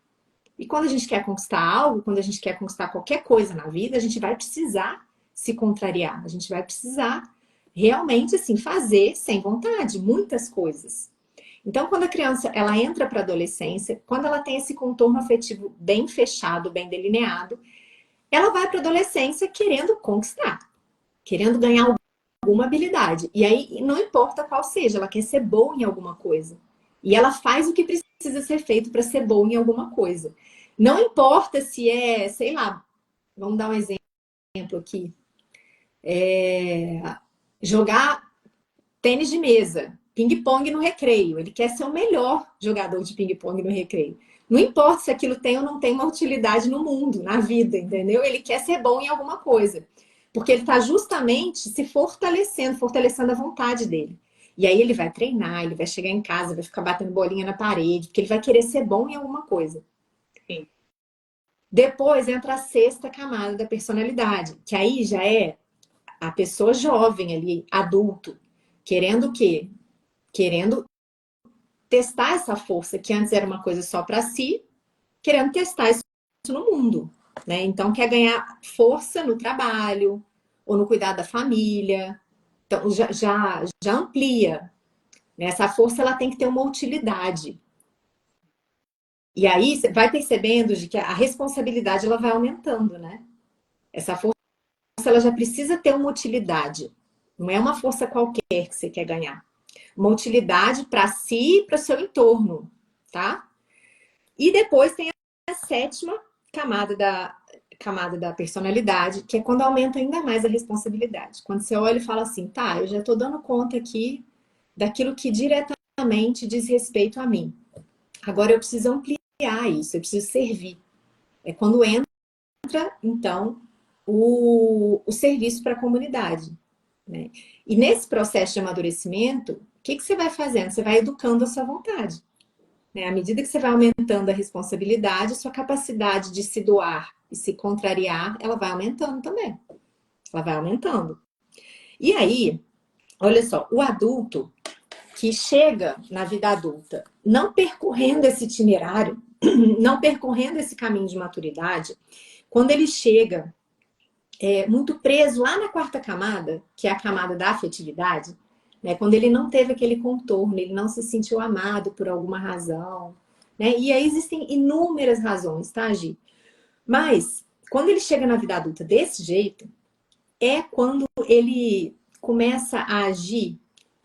E quando a gente quer conquistar algo, quando a gente quer conquistar qualquer coisa na vida, a gente vai precisar se contrariar. A gente vai precisar realmente, assim, fazer sem vontade muitas coisas. Então, quando a criança ela entra para a adolescência, quando ela tem esse contorno afetivo bem fechado, bem delineado, ela vai para a adolescência querendo conquistar, querendo ganhar alguma habilidade. E aí, não importa qual seja, ela quer ser boa em alguma coisa. E ela faz o que precisa ser feito para ser boa em alguma coisa. Não importa se é, sei lá, vamos dar um exemplo aqui. Jogar tênis de mesa, ping-pong no recreio. Ele quer ser o melhor jogador de ping-pong no recreio. Não importa se aquilo tem ou não tem uma utilidade no mundo, na vida, entendeu? Ele quer ser bom em alguma coisa. Porque ele está justamente se fortalecendo, fortalecendo a vontade dele. E aí ele vai treinar, ele vai chegar em casa, vai ficar batendo bolinha na parede, porque ele vai querer ser bom em alguma coisa. Sim. Depois entra a sexta camada da personalidade, que aí já é a pessoa jovem ali, adulto, querendo o quê? Querendo testar essa força que antes era uma coisa só para si, querendo testar isso no mundo, né? Então quer ganhar força no trabalho ou no cuidar da família. Então já amplia, né? Essa força ela tem que ter uma utilidade. E aí você vai percebendo de que a responsabilidade ela vai aumentando, né? Essa força ela já precisa ter uma utilidade. Não é uma força qualquer que você quer ganhar. Uma utilidade para si e para o seu entorno, tá? E depois tem a sétima camada da personalidade, que é quando aumenta ainda mais a responsabilidade. Quando você olha e fala assim, tá, eu já estou dando conta aqui daquilo que diretamente diz respeito a mim. Agora eu preciso ampliar isso, eu preciso servir. É quando entra, então, o serviço para a comunidade, né? E nesse processo de amadurecimento, o que você vai fazendo? Você vai educando a sua vontade, né? À medida que você vai aumentando a responsabilidade, sua capacidade de se doar e se contrariar, ela vai aumentando também. Ela vai aumentando. E aí, olha só, o adulto que chega na vida adulta, não percorrendo esse itinerário, não percorrendo esse caminho de maturidade, quando ele chega muito preso lá na quarta camada, que é a camada da afetividade, né? Quando ele não teve aquele contorno, ele não se sentiu amado por alguma razão, né? E aí existem inúmeras razões, tá, Gi? Mas, quando ele chega na vida adulta desse jeito, é quando ele começa a agir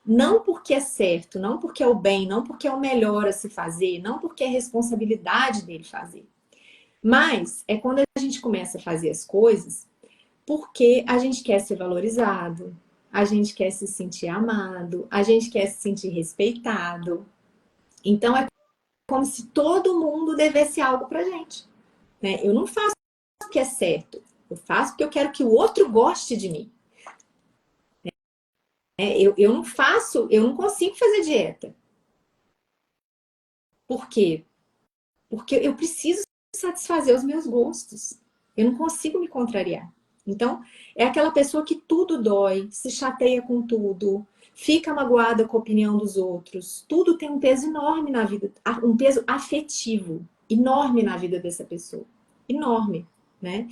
não porque é certo, não porque é o bem, não porque é o melhor a se fazer, não porque é responsabilidade dele fazer. Mas é quando a gente começa a fazer as coisas porque a gente quer ser valorizado, a gente quer se sentir amado, a gente quer se sentir respeitado. Então é como se todo mundo devesse algo pra gente, né? Eu não faço porque é certo, eu faço porque eu quero que o outro goste de mim. Eu não faço, eu não consigo fazer dieta. Por quê? Porque eu preciso satisfazer os meus gostos. Eu não consigo me contrariar. Então, é aquela pessoa que tudo dói, se chateia com tudo, fica magoada com a opinião dos outros. Tudo tem um peso enorme na vida, um peso afetivo enorme na vida dessa pessoa. Enorme, né?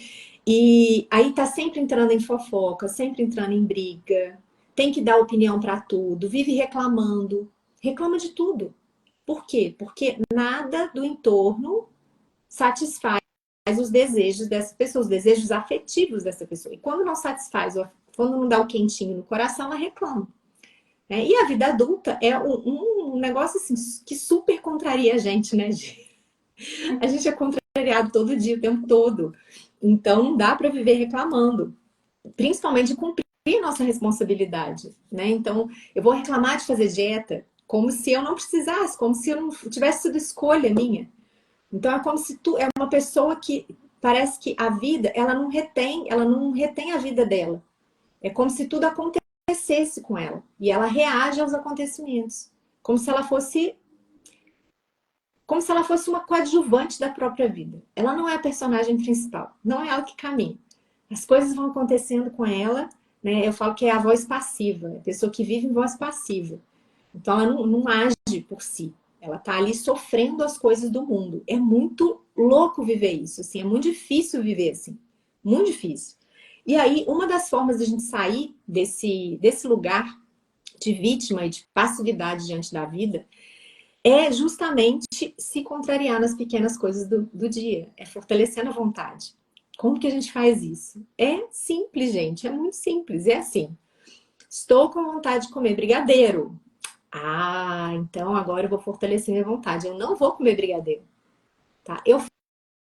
E aí tá sempre entrando em fofoca, sempre entrando em briga, tem que dar opinião para tudo, vive reclamando, reclama de tudo. Por quê? Porque nada do entorno satisfaz os desejos dessa pessoa, os desejos afetivos dessa pessoa. E quando não satisfaz, quando não dá o quentinho no coração, ela reclama. Né? E a vida adulta é um negócio assim, que super contraria a gente, né, gente? A gente é contrariado todo dia, o tempo todo. Então não dá para viver reclamando. Principalmente de cumprir nossa responsabilidade, né? Então, eu vou reclamar de fazer dieta como se eu não precisasse, como se eu não tivesse sido escolha minha. Então, é como se tu é uma pessoa que parece que a vida, ela não retém a vida dela. É como se tudo acontecesse com ela e ela reage aos acontecimentos, como se ela fosse uma coadjuvante da própria vida. Ela não é a personagem principal, não é ela que caminha. As coisas vão acontecendo com ela, né? Eu falo que é a voz passiva, a pessoa que vive em voz passiva. Então ela não age por si. Ela está ali sofrendo as coisas do mundo. É muito louco viver isso, assim, é muito difícil viver assim. Muito difícil. E aí, uma das formas de a gente sair desse lugar de vítima e de passividade diante da vida é justamente se contrariar nas pequenas coisas do dia. É fortalecendo a vontade. Como que a gente faz isso? É simples, gente. É muito simples. É assim. Estou com vontade de comer brigadeiro. Ah, então agora eu vou fortalecer minha vontade. Eu não vou comer brigadeiro, tá? Eu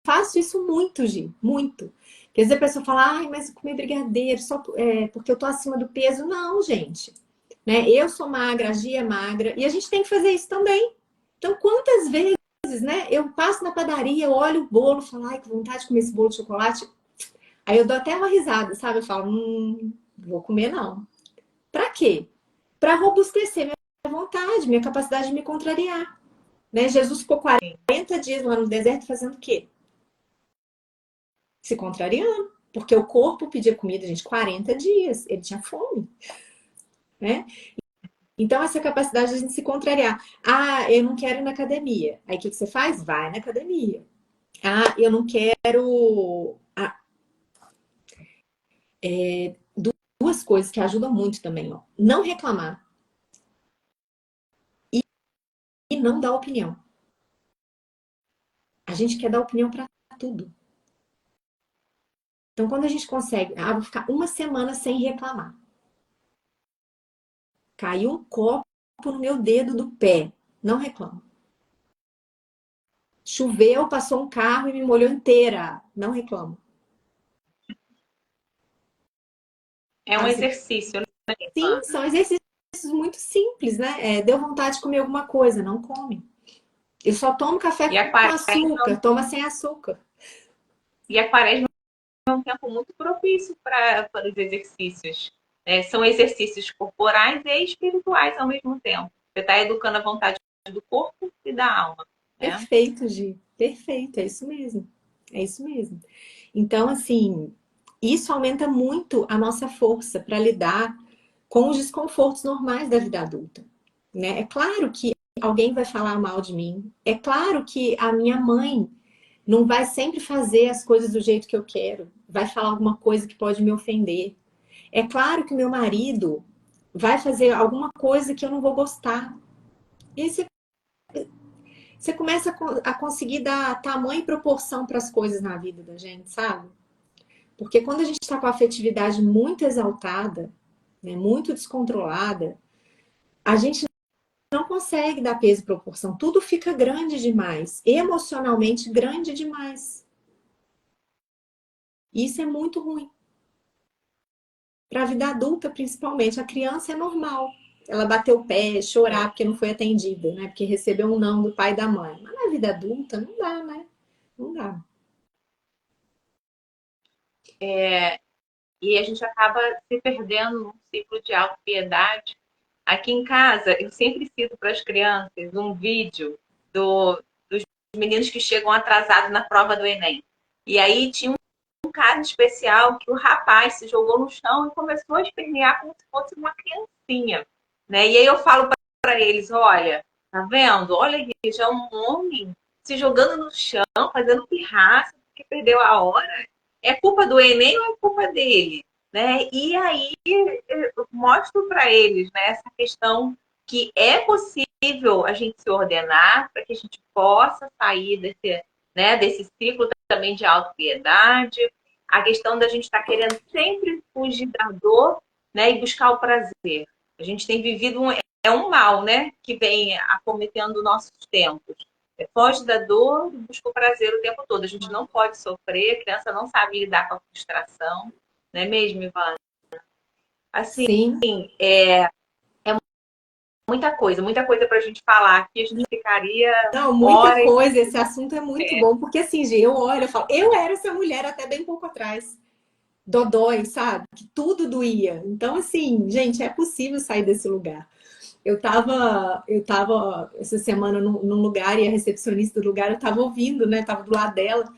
faço isso muito, Gi, muito. Quer dizer, a pessoa fala, ai, mas comer brigadeiro só porque eu tô acima do peso. Não, gente. Né? Eu sou magra, a Gi é magra, e a gente tem que fazer isso também. Então, quantas vezes, né? Eu passo na padaria, eu olho o bolo, falo, ai, que vontade de comer esse bolo de chocolate. Aí eu dou até uma risada, sabe? Eu falo, vou comer não. Pra quê? Pra robustecer minha vontade, minha capacidade de me contrariar. Né? Jesus ficou 40 dias lá no deserto fazendo o quê? Se contrariando. Porque o corpo pedia comida, gente, 40 dias. Ele tinha fome, né? Então, essa capacidade de a gente se contrariar. Ah, eu não quero ir na academia. Aí, o que você faz? Vai na academia. Ah, eu não quero... duas coisas que ajudam muito também, ó. Não reclamar e não dar opinião. A gente quer dar opinião para tudo. Então, quando a gente consegue... Ah, vou ficar uma semana sem reclamar. Caiu um copo no meu dedo do pé. Não reclamo. Choveu, passou um carro e me molhou inteira. Não reclamo. É um Assim, exercício, né? sim, são exercícios muito simples, né? Deu vontade de comer alguma coisa, não come. Eu só tomo café E a com quaresma, açúcar, toma sem açúcar. e a quaresma é um tempo muito propício para os exercícios. Né? São exercícios corporais e espirituais ao mesmo tempo. Você está educando a vontade do corpo e da alma. Né? Perfeito, Gi. Perfeito, é isso mesmo. É isso mesmo. Então, assim, isso aumenta muito a nossa força para lidar com os desconfortos normais da vida adulta. Né? É claro que alguém vai falar mal de mim. É claro que a minha mãe não vai sempre fazer as coisas do jeito que eu quero. Vai falar alguma coisa que pode me ofender. É claro que o meu marido vai fazer alguma coisa que eu não vou gostar. E aí você começa a conseguir dar tamanho e proporção para as coisas na vida da gente, sabe? Porque quando a gente está com a afetividade muito exaltada, né, muito descontrolada, a gente não consegue dar peso e proporção. Tudo fica grande demais, emocionalmente grande demais. E isso é muito ruim. Para a vida adulta, principalmente, a criança é normal. Ela bater o pé, chorar porque não foi atendida, né? Porque recebeu um não do pai e da mãe. Mas na vida adulta não dá, né? Não dá. E a gente acaba se perdendo num ciclo de autopiedade. Aqui em casa, eu sempre cito para as crianças um vídeo dos meninos que chegam atrasados na prova do Enem. E aí tinha um caso especial que o rapaz se jogou no chão e começou a espernear como se fosse uma criancinha. Né? E aí eu falo para eles, olha, tá vendo? Olha aqui, já é um homem se jogando no chão, fazendo pirraça, porque perdeu a hora. É culpa do Enem ou é culpa dele? Né? E aí eu mostro para eles, né, essa questão que é possível a gente se ordenar para que a gente possa sair desse ciclo também de autopiedade, a questão da gente estar querendo sempre fugir da dor, né, e buscar o prazer. A gente tem vivido um mal, né, que vem acometendo nossos tempos. Foge da dor e busca o prazer o tempo todo. A gente não pode sofrer, a criança não sabe lidar com a frustração, não é mesmo, Ivan? Assim, Sim. é muita coisa pra gente falar aqui. A gente ficaria Não, muita horas. coisa. Esse assunto é muito bom, porque assim, Gi, eu olho, eu falo, eu era essa mulher até bem pouco atrás. Dodói, sabe? Que tudo doía. Então, assim, gente, é possível sair desse lugar. Eu tava essa semana num lugar e a recepcionista do lugar eu tava ouvindo, né? Tava do lado dela.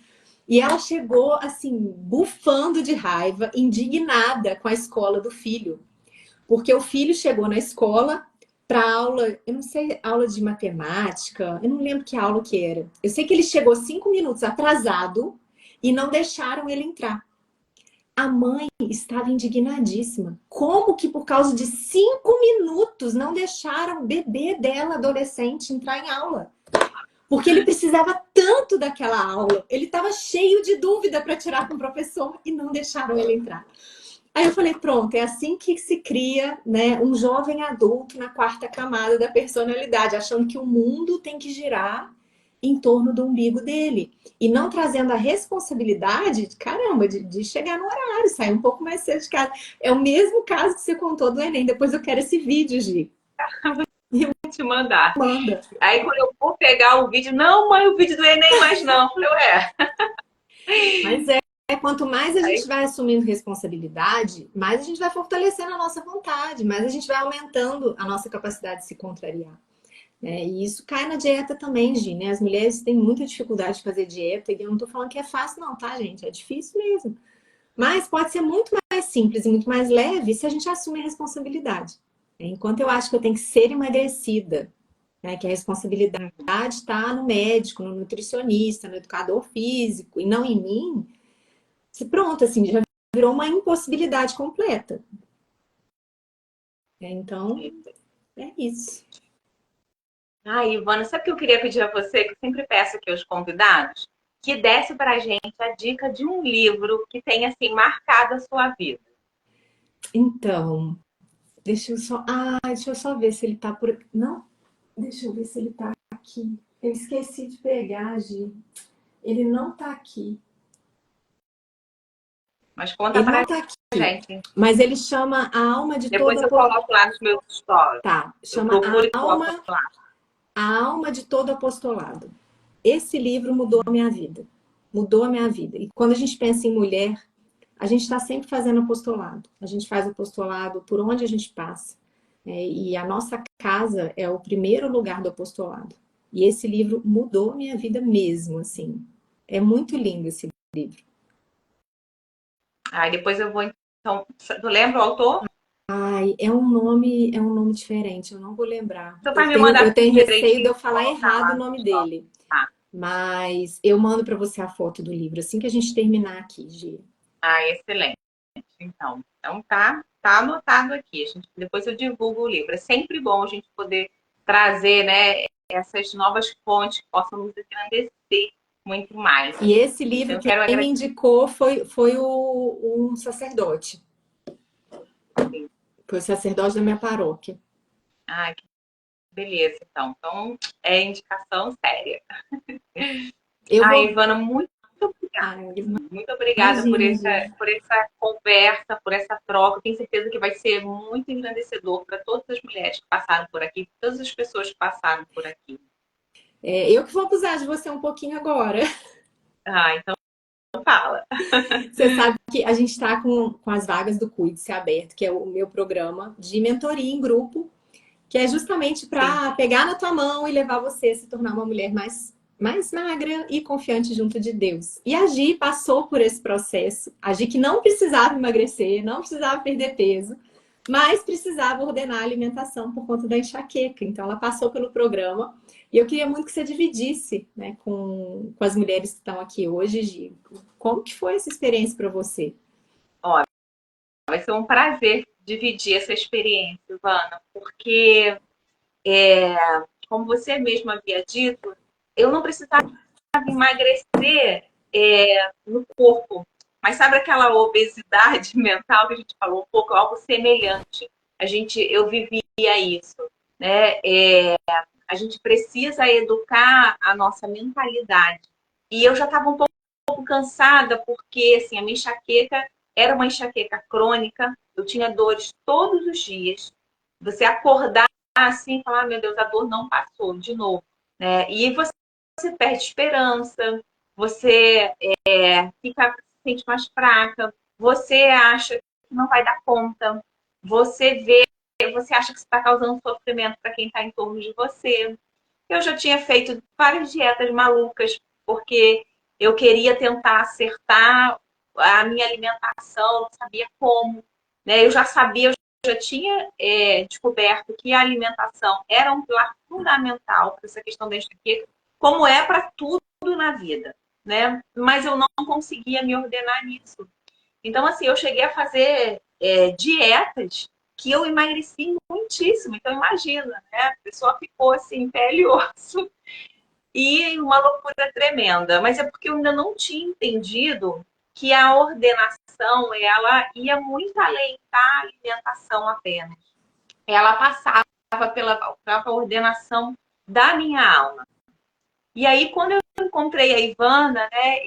E ela chegou, assim, bufando de raiva, indignada com a escola do filho. Porque o filho chegou na escola para aula, eu não sei, aula de matemática, eu não lembro que aula que era. Eu sei que ele chegou 5 minutos atrasado e não deixaram ele entrar. A mãe estava indignadíssima. Como que por causa de 5 minutos não deixaram o bebê dela, adolescente, entrar em aula? Porque ele precisava tanto daquela aula. Ele estava cheio de dúvida para tirar com o professor e não deixaram ele entrar. Aí eu falei, pronto, é assim que se cria, né, um jovem adulto na quarta camada da personalidade, achando que o mundo tem que girar em torno do umbigo dele. E não trazendo a responsabilidade, caramba, de chegar no horário, sair um pouco mais cedo de casa. É o mesmo caso que você contou do Enem. Depois eu quero esse vídeo, Gi. Te mandar. Manda. Aí quando eu for pegar o vídeo, não, mãe, o vídeo do Enem mais não. Eu falei, ué. Mas quanto mais a Aí, gente vai assumindo responsabilidade, mais a gente vai fortalecendo a nossa vontade, mais a gente vai aumentando a nossa capacidade de se contrariar. E isso cai na dieta também, Gi, né? As mulheres têm muita dificuldade de fazer dieta, e eu não tô falando que é fácil, não, tá, gente? É difícil mesmo. Mas pode ser muito mais simples e muito mais leve se a gente assume a responsabilidade. Enquanto eu acho que eu tenho que ser emagrecida, né? Que a responsabilidade está no médico, no nutricionista, no educador físico, e não em mim, pronto, assim, já virou uma impossibilidade completa. Então, é isso. Ivana, sabe o que eu queria pedir a você, que eu sempre peço aqui aos convidados? Que desse pra gente a dica de um livro que tenha, assim, marcado a sua vida. Então, deixa eu só ver se ele tá por aqui. Não? Deixa eu ver se ele tá aqui. Eu esqueci de pegar, Gi. Ele não tá aqui. Mas conta Ele não pra tá aqui. gente. Mas ele chama A Alma de Depois Toda eu coloco lá nos meus stories. Tá, Eu chama procuro e coloco lá. A Alma de Todo Apostolado. Esse livro mudou a minha vida. Mudou a minha vida. E quando a gente pensa em mulher, a gente está sempre fazendo apostolado. A gente faz apostolado por onde a gente passa. E a nossa casa é o primeiro lugar do apostolado. E esse livro mudou a minha vida mesmo, assim. É muito lindo esse livro. Depois eu vou, então... Tu lembra o autor? Ai, é um nome diferente, eu não vou lembrar. Você vai me mandar Eu tenho receio de direitinho eu e falar colocar errado lá o no nome stories. dele. Tá. Mas eu mando para você a foto do livro assim que a gente terminar aqui, Gi. Excelente. Então tá anotado aqui. Depois eu divulgo o livro. É sempre bom a gente poder trazer, né, essas novas fontes que possam nos engrandecer muito mais. E esse Então, livro eu quero quem me agradecer. indicou foi um sacerdote. Foi o sacerdote da minha paróquia. Que beleza, então. Então, é indicação séria. Eu vou. Ivana, muito obrigada. Ai, Muito obrigada imagina, Gi. por essa conversa, por essa troca. Tenho certeza que vai ser muito engrandecedor para todas as mulheres que passaram por aqui, todas as pessoas que passaram por aqui. Eu que vou abusar de você um pouquinho agora. Então fala. Você sabe que a gente está com as vagas do Cuide-se aberto, que é o meu programa de mentoria em grupo, que é justamente Sim. para pegar na tua mão e levar você a se tornar uma mulher mais magra e confiante junto de Deus. E a Gi passou por esse processo. A Gi que não precisava emagrecer, não precisava perder peso, mas precisava ordenar a alimentação por conta da enxaqueca. Então ela passou pelo programa. E eu queria muito que você dividisse, né, com as mulheres que estão aqui hoje, Gi. Como que foi essa experiência para você? Olha, vai ser um prazer dividir essa experiência, Ivana, porque, como você mesma havia dito, eu não precisava emagrecer no corpo. Mas sabe aquela obesidade mental que a gente falou um pouco, algo semelhante. Eu vivia isso, né? A gente precisa educar a nossa mentalidade. E eu já estava um pouco cansada porque assim a minha enxaqueca era uma enxaqueca crônica. Eu tinha dores todos os dias. Você acordar assim e falar, meu Deus, a dor não passou de novo, né? E você perde esperança, você fica, se sente mais fraca, você acha que não vai dar conta, você acha que você está causando sofrimento para quem está em torno de você. Eu já tinha feito várias dietas malucas, porque eu queria tentar acertar a minha alimentação, não sabia como, né? Eu já sabia, eu já tinha descoberto que a alimentação era um pilar fundamental para essa questão da enxaqueca, como é para tudo na vida, né? Mas eu não conseguia me ordenar nisso. Então, assim, eu cheguei a fazer dietas que eu emagreci muitíssimo. Então, imagina, né? A pessoa ficou assim, pele e osso, e uma loucura tremenda. Mas é porque eu ainda não tinha entendido que a ordenação, ela ia muito além da alimentação apenas. Ela passava pela ordenação da minha alma. E aí, quando eu encontrei a Ivana, né,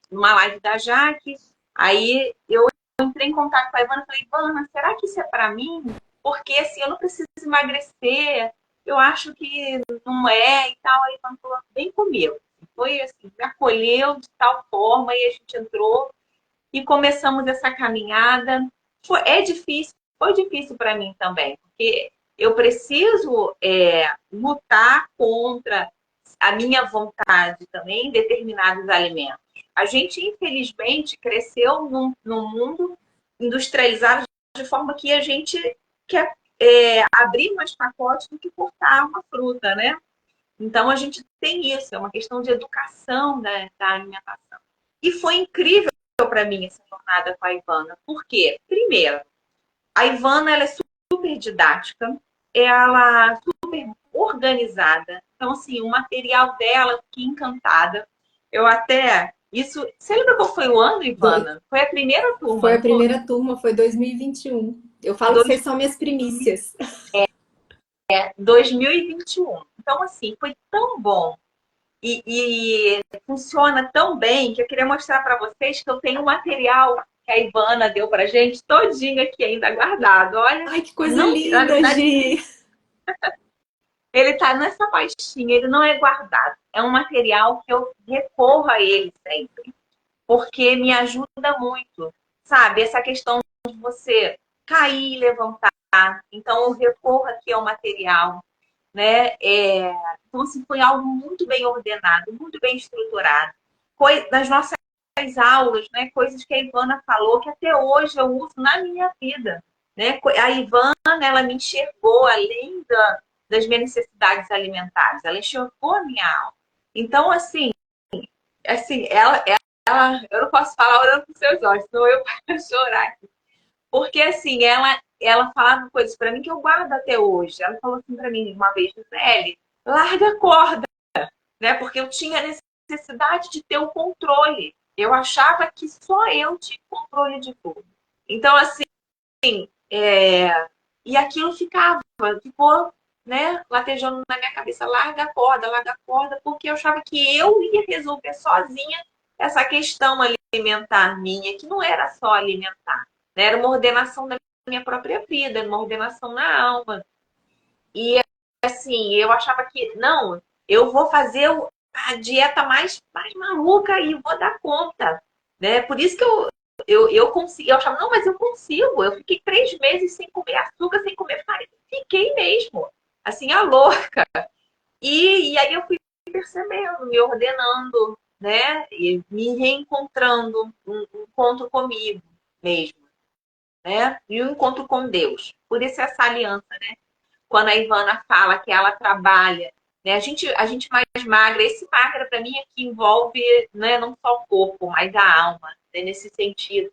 numa live da Jaque, aí eu entrei em contato com a Ivana e falei, Ivana, será que isso é para mim? Porque assim, eu não preciso emagrecer, eu acho que não é e tal. Aí a Ivana falou, vem comigo. Foi assim, me acolheu de tal forma e a gente entrou e começamos essa caminhada. Foi difícil para mim também, porque eu preciso lutar contra a minha vontade também em determinados alimentos. A gente, infelizmente, cresceu num mundo industrializado de forma que a gente quer abrir mais pacotes do que cortar uma fruta, né? Então, a gente tem isso, é uma questão de educação, né, da alimentação. E foi incrível para mim essa jornada com a Ivana. Por quê? Primeiro, a Ivana ela é super didática, ela é super organizada. Então, assim, o material dela, eu fiquei encantada. Eu até. Isso. Você lembra qual foi o ano, Do- Ivana? Foi a primeira turma, Foi a não foi? primeira turma, foi 2021. Eu falo que Dois- vocês são minhas primícias. 2021. Então, assim, foi tão bom e funciona tão bem que eu queria mostrar para vocês que eu tenho um material que a Ivana deu para gente todinho aqui ainda guardado. Olha, Ai, que coisa não, na linda, verdade, Gi! ele está nessa pastinha, ele não é guardado. É um material que eu recorro a ele sempre, porque me ajuda muito, sabe? Essa questão de você cair e levantar. Então, eu recorro aqui ao material, né? Então, assim, foi algo muito bem ordenado, muito bem estruturado. Das nossas aulas, né? Coisas que a Ivana falou que até hoje eu uso na minha vida, né? A Ivana, ela me enxergou além das minhas necessidades alimentares, ela enxergou a minha alma. Então, assim, eu não posso falar olhando para os seus olhos, senão eu vou chorar. Porque assim, ela falava coisas para mim que eu guardo até hoje. Ela falou assim para mim uma vez, Gisele, larga a corda, né? Porque eu tinha necessidade de ter o controle. Eu achava que só eu tinha controle de tudo. Então, assim, e aquilo ficou, né, latejando na minha cabeça, larga a corda, porque eu achava que eu ia resolver sozinha essa questão alimentar minha, que não era só alimentar, né? Era uma ordenação da minha própria vida, uma ordenação na alma. E assim, eu achava que, não, eu vou fazer a dieta mais maluca e vou dar conta, né? Por isso que eu consegui, eu achava, não, mas eu consigo. Eu fiquei 3 meses sem comer açúcar, sem comer farinha. Fiquei mesmo, assim, a louca. E aí eu fui percebendo, me ordenando, né? E me reencontrando, um encontro comigo mesmo, né? E um encontro com Deus. Por isso essa aliança, né? Quando a Ivana fala que ela trabalha, né? A gente mais magra, esse magra para mim é que envolve, né, não só o corpo, mas a alma, né, nesse sentido.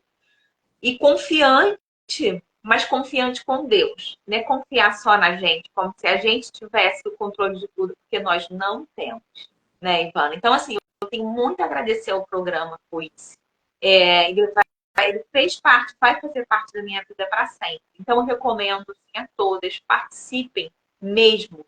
E confiante, mas confiante com Deus, né? Confiar só na gente, como se a gente tivesse o controle de tudo, porque nós não temos, né, Ivana? Então, assim, eu tenho muito a agradecer ao programa por isso. Ele fez parte, vai fazer parte da minha vida para sempre. Então, eu recomendo assim, a todas, participem mesmo,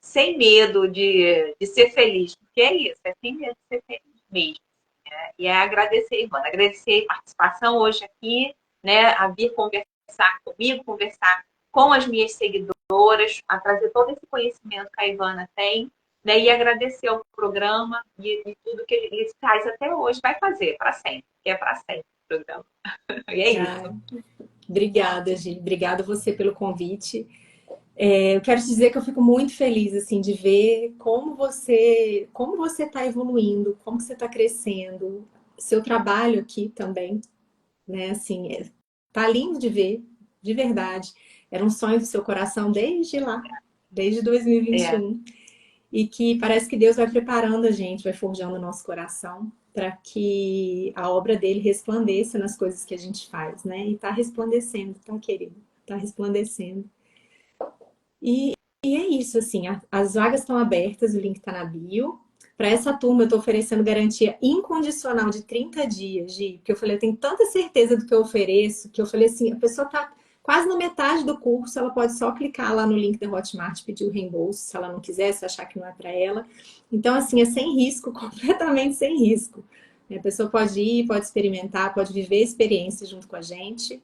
sem medo de ser feliz, porque é isso, é sem medo de ser feliz mesmo. Né? E é agradecer, Ivana, agradecer a participação hoje aqui, né, a vir conversar comigo, conversar com as minhas seguidoras, a trazer todo esse conhecimento que a Ivana tem, né, e agradecer ao programa e tudo que ele faz até hoje, vai fazer para sempre, que é para sempre o programa. E é Ah, isso. obrigada, Gi. Obrigada você pelo convite. Eu quero te dizer que eu fico muito feliz assim de ver como você está evoluindo, como você está crescendo, seu trabalho aqui também, né? Assim, tá lindo de ver, de verdade. Era um sonho do seu coração desde lá, desde 2021, É, e 21, e que parece que Deus vai preparando a gente, vai forjando o nosso coração para que a obra dele resplandeça nas coisas que a gente faz, né? E tá resplandecendo, tá, querido? Tá resplandecendo. E, e é isso, assim, as vagas estão abertas, o link está na bio. Para essa turma, eu estou oferecendo garantia incondicional de 30 dias, Gi, porque eu falei, eu tenho tanta certeza do que eu ofereço, que eu falei assim, a pessoa está quase na metade do curso, ela pode só clicar lá no link da Hotmart e pedir o reembolso, se ela não quiser, se achar que não é para ela. Então, assim, é sem risco, completamente sem risco. A pessoa pode ir, pode experimentar, pode viver a experiência junto com a gente.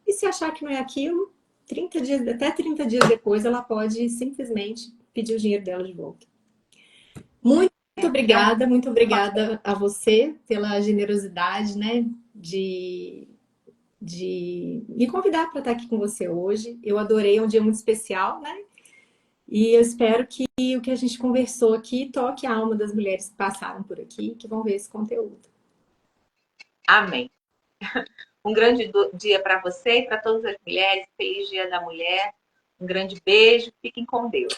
E se achar que não é aquilo, 30 dias, até 30 dias depois, ela pode simplesmente pedir o dinheiro dela de volta. Muito é uma, muito obrigada a você pela generosidade, né, de me convidar para estar aqui com você hoje. Eu adorei, é um dia muito especial, né? E eu espero que o que a gente conversou aqui toque a alma das mulheres que passaram por aqui, que vão ver esse conteúdo. amém. Um grande dia para você e para todas as mulheres. Feliz Dia da Mulher. Um grande beijo. Fiquem com Deus.